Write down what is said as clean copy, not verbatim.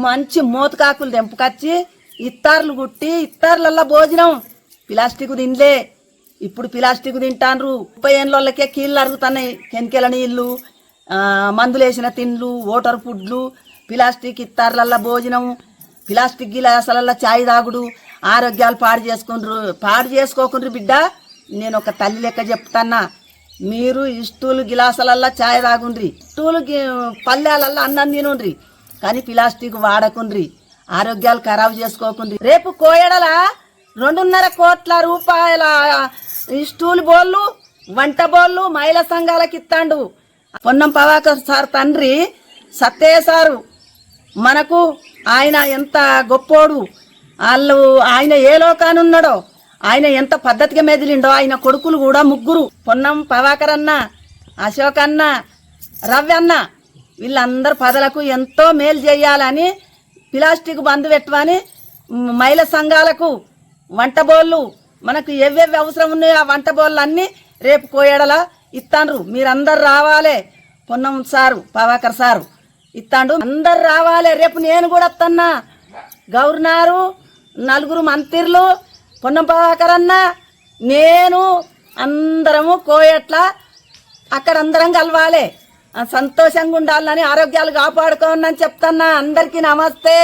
మంచి మోతకాకులు తెంపుకొచ్చి ఇత్తార్లు కుట్టి ఇత్తార్లల్లా భోజనం ప్లాస్టిక్ తినలే. ఇప్పుడు ప్లాస్టిక్ తింటాన్రు. 30 ఏళ్ళకే కీళ్ళు అరుగుతున్నాయి. కెనికెల నీళ్ళు, మందులేసిన తిండ్లు, ఓటర్ ఫుడ్లు, ప్లాస్టిక్ ఇత్తార్లల్లా భోజనం, ప్లాస్టిక్ గిలాసాలల్లా చాయ్ తాగుడు. ఆరోగ్యాలు పాడు చేసుకోకుండ్రు బిడ్డ. నేను ఒక తల్లి లెక్క చెప్తాన్నా. మీరు స్టూలు గిలాసాలల్లా చాయ్ తాగుండ్రి, స్టూలు పల్లెలల్లా అన్నం తినుండ్రి, కానీ ప్లాస్టిక్ వాడకుండ్రి. ఆరోగ్యాలు ఖరాబు చేసుకోకుండ్రి. రేపు కోయడల 2.5 కోట్ల రూపాయల స్టూల్ బోళ్ళు, వంట బోళ్ళు మహిళా సంఘాలకు ఇస్తాండు. పొన్నం ప్రభాకర్ సార్ తండ్రి సత్తయ్య సారు మనకు ఆయన ఎంత గొప్పోడు. ఆయన ఏ లోకానున్నాడో, ఆయన ఎంత పద్ధతిగా మెదిలిండో. ఆయన కొడుకులు కూడా 3, పొన్నం ప్రభాకర్ అన్న, అశోక్ అన్న, రవి అన్న, వీళ్ళందరూ ప్రజలకు ఎంతో మేలు చేయాలని ప్లాస్టిక్ బంద్ పెట్టమని మహిళా సంఘాలకు వంట బోళ్ళు మనకు ఎవేవి అవసరం ఉన్నాయో ఆ వంట బోళ్ళు అన్నీ రేపు కోయడలా ఇస్తాండ్రు. మీరందరు రావాలి. పొన్నం సారు ప్రభాకర్ సారు ఇస్తాండు, అందరు రావాలి. రేపు నేను కూడా వస్తున్నా. గవర్నరు, 4 మంత్రులు, పొన్నం ప్రభాకర్ అన్న, నేను అందరము కోయట్లా అక్కడ అందరం కలవాలి. సంతోషంగా ఉండాలని, ఆరోగ్యాలు కాపాడుకోనని చెప్తున్నా. అందరికీ నమస్తే.